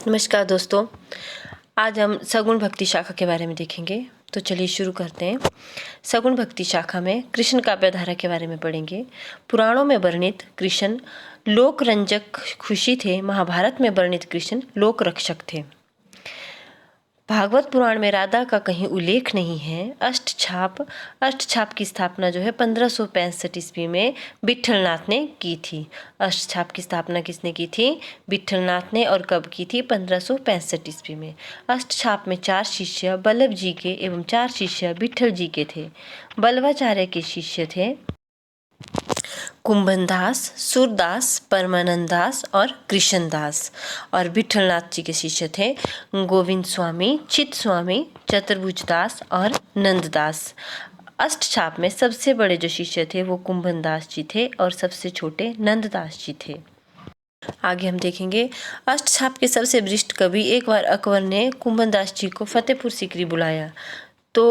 नमस्कार दोस्तों, आज हम सगुण भक्ति शाखा के बारे में देखेंगे। तो चलिए शुरू करते हैं। सगुण भक्ति शाखा में कृष्ण काव्य धारा के बारे में पढ़ेंगे। पुराणों में वर्णित कृष्ण लोक रंजक खुशी थे, महाभारत में वर्णित कृष्ण लोक रक्षक थे। भागवत पुराण में राधा का कहीं उल्लेख नहीं है। अष्टछाप की स्थापना जो है 1565 ईस्वी में विट्ठलनाथ ने की थी। अष्टछाप की स्थापना किसने की थी? विट्ठलनाथ ने। और कब की थी? 1565 ईस्वी में। अष्टछाप में 4 शिष्य बल्लभ जी के एवं 4 शिष्य विट्ठल जी के थे। बल्लभाचार्य के शिष्य थे कुंभनदास, सूरदास, परमानंद दास और कृष्णदास। और विट्ठलनाथ जी के शिष्य थे गोविंद स्वामी, चित स्वामी, चतुर्भुज दास और नंददास। अष्टछाप में सबसे बड़े जो शिष्य थे वो कुंभनदास जी थे और सबसे छोटे नंददास जी थे। आगे हम देखेंगे अष्टछाप के सबसे वरिष्ठ कवि। एक बार अकबर ने कुंभनदास जी को फतेहपुर सीकरी बुलाया तो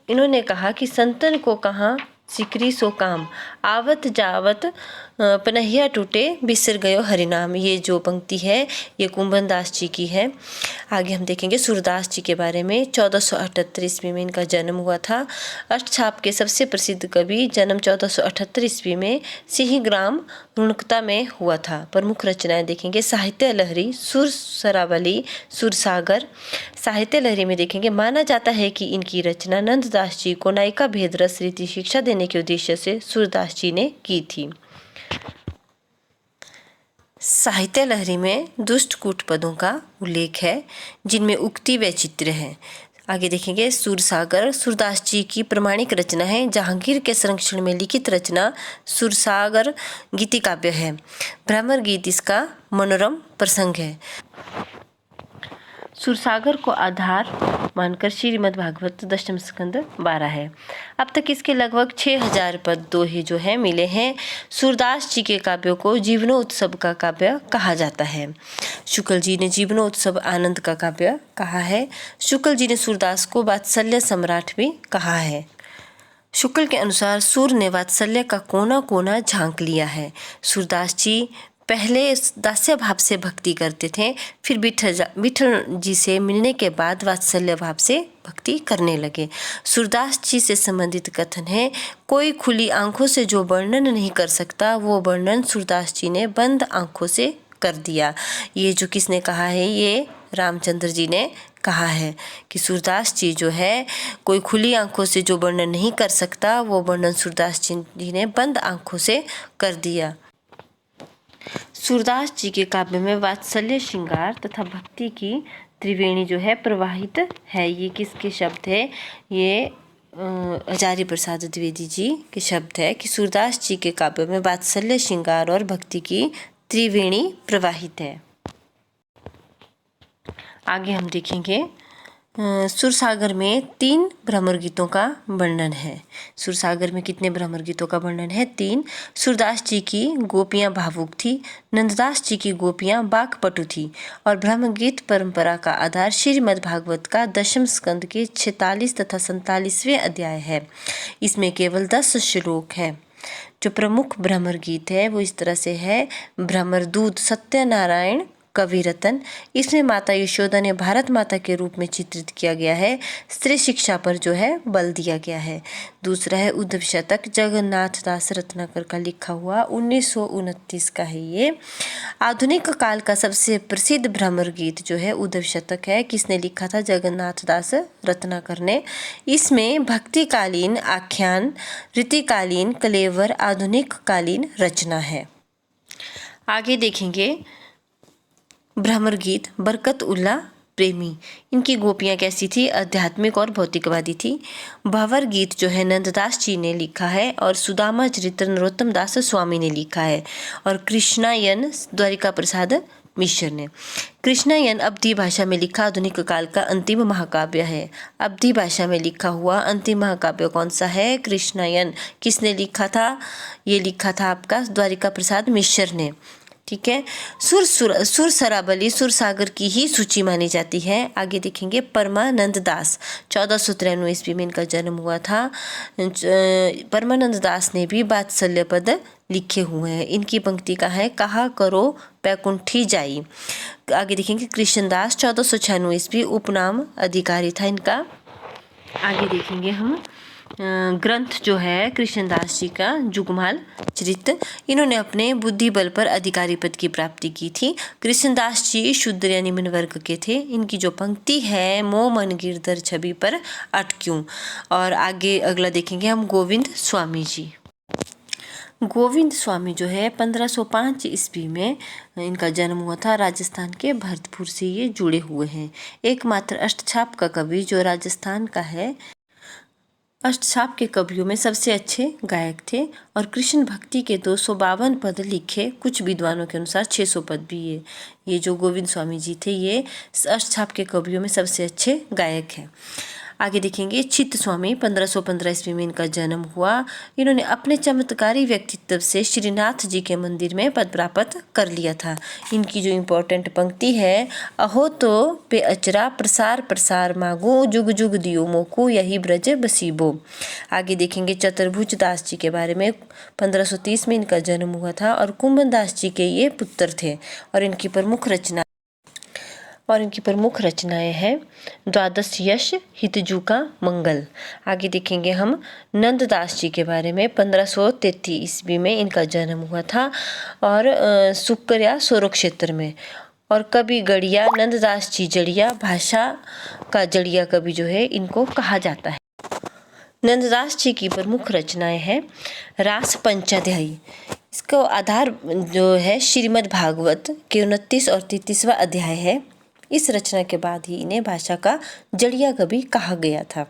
इन्होंने कहा कि संतन को कहाँ सिकरी सो काम, आवत जावत पनहिया टूटे बिसर गयो हरिनाम। ये जो पंक्ति है ये कुंभनदास जी की है। आगे हम देखेंगे सूरदास जी के बारे में। 1478 ईस्वी में इनका जन्म हुआ था। अष्टछाप के सबसे प्रसिद्ध कवि। जन्म 1478 ईस्वी में सिंहग्राम रुणकता में हुआ था। प्रमुख रचनाएं देखेंगे साहित्य लहरी, सुर सरावली, सुरसागर। साहित्य लहरी में देखेंगे माना जाता है कि इनकी रचना नंददास जी को नायिका भेद रस रीति शिक्षा देने के उद्देश्य से सूरदास जी ने की थी। साहित्य लहरी में दुष्ट कूट पदों का उल्लेख है जिनमें उक्ति व चित्र है। आगे देखेंगे सुरसागर सूरदास जी की प्रमाणिक रचना है। जहांगीर के संरक्षण में लिखित रचना सुरसागर गीति काव्य है। भ्रमर गीत इसका मनोरम प्रसंग है। सुरसागर को आधार मानकर श्रीमद् भागवत दशम स्कंद 12 है। अब तक इसके लगभग 6000 पद दोहे जो है मिले हैं। सूरदास जी के काव्यों को जीवनोत्सव का काव्य कहा जाता है। शुक्ल जी ने जीवनोत्सव आनंद का काव्य कहा है। शुक्ल जी ने सूरदास को वात्सल्य सम्राट भी कहा है। शुक्ल के अनुसार सूर ने वात्सल्य का कोना कोना झांक लिया है। सूरदास जी पहले दास्य भाव से भक्ति करते थे, फिर विट्ठल जी से मिलने के बाद वात्सल्य भाव से भक्ति करने लगे। सूरदास जी से संबंधित कथन है, कोई खुली आंखों से जो वर्णन नहीं कर सकता वो वर्णन सूरदास जी ने बंद आंखों से कर दिया। ये जो किसने कहा है? ये रामचंद्र जी ने कहा है कि सूरदास जी जो है कोई खुली आंखों से जो वर्णन नहीं कर सकता वो वर्णन सूरदास जी ने बंद आंखों से कर दिया। सूरदास जी के काव्य में वात्सल्य, श्रृंगार तथा भक्ति की त्रिवेणी जो है प्रवाहित है। ये किसके शब्द है? ये आचार्य प्रसाद द्विवेदी जी के शब्द है कि सूरदास जी के काव्य में वात्सल्य, श्रृंगार और भक्ति की त्रिवेणी प्रवाहित है। आगे हम देखेंगे सुरसागर में 3 भ्रमर गीतों का वर्णन है। सुरसागर में कितने भ्रमर गीतों का वर्णन है? 3। सूरदास जी की गोपियाँ भावुक थी, नंददास जी की गोपियाँ बाकपटु थी और भ्रमर गीत परंपरा का आधार श्रीमद् भागवत का दशम स्कंद के 46 तथा 47वें अध्याय है। इसमें केवल 10 श्लोक है। जो प्रमुख भ्रमर गीत है वो इस तरह से है। भ्रमर दूत सत्यनारायण कवि रतन। इसमें माता यशोदा ने भारत माता के रूप में चित्रित किया गया है। स्त्री शिक्षा पर जो है बल दिया गया है। दूसरा है उद्धव शतक, जगन्नाथ दास रत्नाकर का लिखा हुआ 1929 का है। ये आधुनिक काल का सबसे प्रसिद्ध भ्रमर गीत जो है उद्धव शतक है। किसने लिखा था? जगन्नाथ दास रत्नाकर ने। इसमें भक्तिकालीन आख्यान, रीतिकालीन कलेवर, आधुनिक कालीन रचना है। आगे देखेंगे भ्रमर गीत बरकत उल्ला प्रेमी। इनकी गोपियाँ कैसी थी? आध्यात्मिक और भौतिकवादी थी। भंवर गीत जो है नंददास जी ने लिखा है और सुदामा चरित्र नरोत्तम दास स्वामी ने लिखा है। और कृष्णायन द्वारिका प्रसाद मिश्र ने। कृष्णायन अवधी भाषा में लिखा आधुनिक काल का अंतिम महाकाव्य है। अवधी भाषा में लिखा हुआ अंतिम महाकाव्य कौन सा है? कृष्णायन। किसने लिखा था? ये लिखा था आपका द्वारिका प्रसाद मिश्र ने। ठीक है। सुर सराबली सुरसागर की ही सूची मानी जाती है। आगे देखेंगे परमानंद दास, 1493 ईस्वी में इनका जन्म हुआ था। परमानंद दास ने भी वात्सल्य पद लिखे हुए हैं। इनकी पंक्ति का है, कहा करो बैकुंठी जाई। आगे देखेंगे कृष्णदास, 1496 ईस्वी, उपनाम अधिकारी था इनका। आगे देखेंगे हम ग्रंथ जो है कृष्णदास जी का जुगमाल चरित। इन्होंने अपने बुद्धि बल पर अधिकारी पद की प्राप्ति की थी। कृष्णदास जी शूद्र या निम्न वर्ग के थे। इनकी जो पंक्ति है, मोह मन गिरधर छवि पर अटक्यूं। और आगे अगला देखेंगे हम गोविंद स्वामी जी। गोविंद स्वामी जो है 1505 ईस्वी में इनका जन्म हुआ था। राजस्थान के भरतपुर से ये जुड़े हुए हैं। एकमात्र अष्टछाप का कवि जो राजस्थान का है। अष्टछाप के कवियों में सबसे अच्छे गायक थे और कृष्ण भक्ति के 252 पद लिखे। कुछ विद्वानों के अनुसार 600 पद भी ये जो गोविंद स्वामी जी थे, ये अष्टछाप के कवियों में सबसे अच्छे गायक हैं। आगे देखेंगे चित्त स्वामी, 1515 ईस्वी में इनका जन्म हुआ। इन्होंने अपने चमत्कारी व्यक्तित्व से श्रीनाथ जी के मंदिर में पद प्राप्त कर लिया था। इनकी जो इम्पोर्टेंट पंक्ति है, अहो तो पे अचरा प्रसार प्रसार मागो, जुग जुग दियो मोको यही ब्रज बसीबो। आगे देखेंगे चतुर्भुज दास जी के बारे में। 1530 में इनका जन्म हुआ था और कुंभन दास जी के ये पुत्र थे। और इनकी प्रमुख रचनाएं हैं द्वादश यश, हितजू का मंगल। आगे देखेंगे हम नंददास जी के बारे में। 1533 ईस्वी में इनका जन्म हुआ था और शुक्र या सोरो क्षेत्र में। और कवि गढ़िया नंददास जी जड़िया, भाषा का जड़िया कवि जो है इनको कहा जाता है। नंददास जी की प्रमुख रचनाएं हैं रास पंचाध्यायी। इसका आधार जो है श्रीमद् भागवत के 29 और 33वां अध्याय है। इस रचना के बाद ही इन्हें भाषा का जड़िया कवि कहा गया था।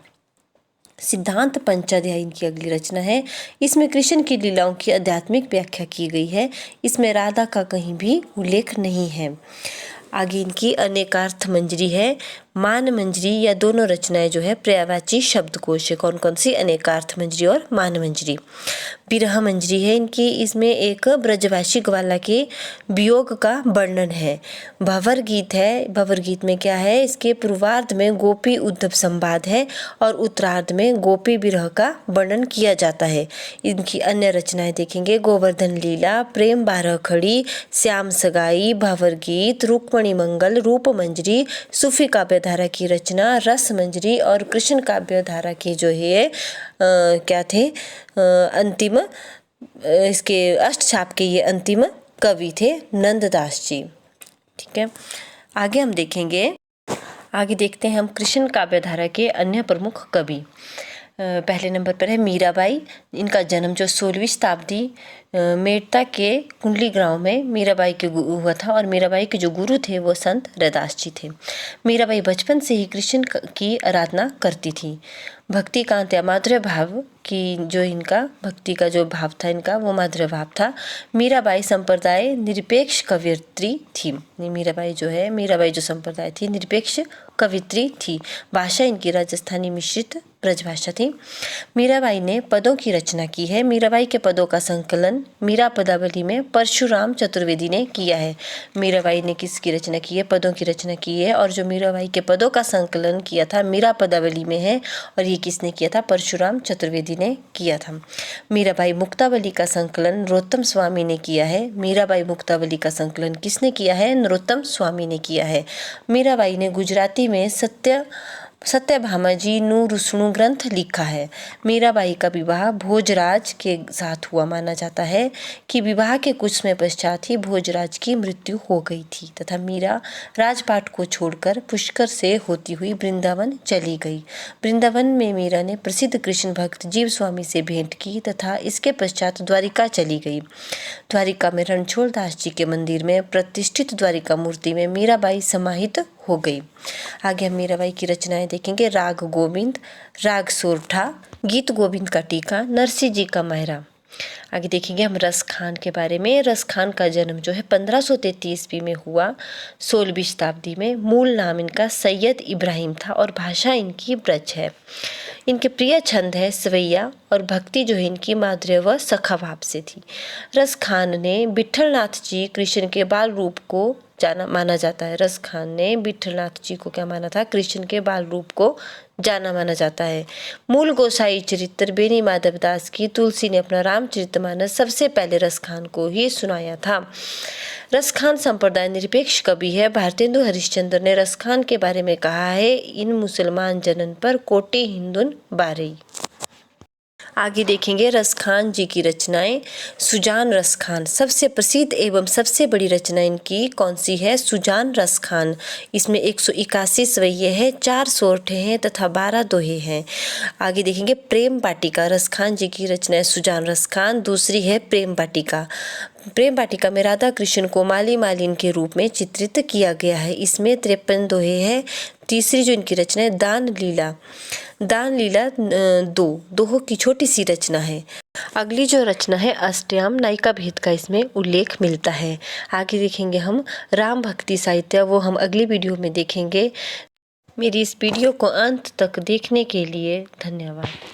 सिद्धांत पंचाध्यायी इनकी अगली रचना है। इसमें कृष्ण की लीलाओं की आध्यात्मिक व्याख्या की गई है। इसमें राधा का कहीं भी उल्लेख नहीं है। आगे इनकी अनेकार्थ मंजरी है। मान मंजरी या दोनों रचनाएं जो है पर्यायवाची शब्दकोश है। कौन कौन सी? अनेकार्थ मंजरी और मान मंजरी। विरह मंजरी है इनकी। इसमें एक ब्रजवासी ग्वाला के वियोग का वर्णन है। भंवर गीत है। भंवर गीत में क्या है? इसके पूर्वार्ध में गोपी उद्धव संवाद है और उत्तरार्ध में गोपी विरह का वर्णन किया जाता है। इनकी अन्य रचनाएं देखेंगे गोवर्धन लीला, प्रेम बारह खड़ी, श्याम सगाई, भंवर गीत, रुक्मणी मंगल, रूप मंजरी, सूफी काव्य धारा की रचना, रस मंजरी और कृष्ण काव्य धारा के जो है क्या थे अंतिम इसके अष्टछाप के ये अंतिम कवि थे नंददास जी। ठीक है, आगे हम देखेंगे। आगे देखते हैं हम कृष्ण काव्य धारा के अन्य प्रमुख कवि। पहले नंबर पर है मीराबाई। इनका जन्म जो 16वीं शताब्दी मेड़ता के कुंडली गांव में मीराबाई के हुआ था और मीराबाई के जो गुरु थे वो संत रैदास जी थे। मीराबाई बचपन से ही कृष्ण की आराधना करती थी। भक्ति कांत या माधुर्य भाव की जो इनका भक्ति का जो भाव था इनका वो माधुर्य भाव था। मीराबाई संप्रदाय निरपेक्ष कवयित्री थी। मीराबाई जो संप्रदाय थी निरपेक्ष कवयित्री थी। भाषा इनकी राजस्थानी मिश्रित ब्रजभाषा थी। मीराबाई ने पदों की रचना की है। मीराबाई के पदों का संकलन मीरा पदावली में परशुराम चतुर्वेदी ने किया है। मीराबाई ने किसकी रचना की है? पदों की रचना की है। और जो मीराबाई के पदों का संकलन किया था मीरा पदावली में है और ये किसने किया था? परशुराम चतुर्वेदी ने किया था। मीराबाई मुक्तावली का संकलन नरोत्तम स्वामी ने किया है। मीराबाई मुक्तावली का संकलन किसने किया है? नरोत्तम स्वामी ने किया है। मीराबाई ने गुजराती में सत्यभामाजी नु रुसणु ग्रंथ लिखा है। मीराबाई का विवाह भोजराज के साथ हुआ। माना जाता है कि विवाह के कुछ समय पश्चात ही भोजराज की मृत्यु हो गई थी तथा मीरा राजपाट को छोड़कर पुष्कर से होती हुई वृंदावन चली गई। वृंदावन में मीरा ने प्रसिद्ध कृष्ण भक्त जीव स्वामी से भेंट की तथा इसके पश्चात द्वारिका चली गई। द्वारिका में रणछोड़ दास जी के मंदिर में प्रतिष्ठित द्वारिका मूर्ति में मीराबाई समाहित हो गई। आगे हम मीराबाई की रचनाएं देखेंगे। राग गोविंद, राग सोरठा, गीत गोविंद का टीका, नरसिंह जी का महरा। आगे देखेंगे हम रस खान के बारे में। रस खान का जन्म जो है 1533 ईस्वी में हुआ, 16वीं शताब्दी में। मूल नाम इनका सैयद इब्राहिम था और भाषा इनकी ब्रज है। इनके प्रिय छंद है सवैया और भक्ति जो है इनकी माधुर्य व सखा भाव से थी। रस खान ने विट्ठलनाथ जी कृष्ण के बाल रूप को माना जाता है। रस खान ने विट्ठलनाथ जी को क्या माना था? कृष्ण के बाल रूप को जाना माना जाता है। मूल गोसाई चरित्र बेनी माधवदास की तुलसी ने अपना रामचरितमानस सबसे पहले रस खान को ही सुनाया था। रस खान संप्रदाय निरपेक्ष कवि है। भारतेंदु हरिश्चंद्र ने रस खान के बारे में कहा है, इन मुसलमान जनन पर कोटि हिंदुन बारई। आगे देखेंगे रस खान जी की रचनाएं। सुजान रस खान सबसे प्रसिद्ध एवं सबसे बड़ी रचना इनकी कौन सी है? सुजान रस खान। इसमें 181 सवैये हैं, 4 सोरठे हैं तथा 12 दोहे हैं। आगे देखेंगे प्रेम वाटिका। रस खान जी की रचना है सुजान रस खान। दूसरी है प्रेम वाटिका। प्रेम वाटिका में राधा कृष्ण को माली मालिन के रूप में चित्रित किया गया है। इसमें 53 दोहे हैं। तीसरी जो इनकी रचना है दान लीला। दान लीला दोहों की छोटी सी रचना है। अगली जो रचना है अष्टयाम नायिका भेद का इसमें उल्लेख मिलता है। आगे देखेंगे हम राम भक्ति साहित्य, वो हम अगली वीडियो में देखेंगे। मेरी इस वीडियो को अंत तक देखने के लिए धन्यवाद।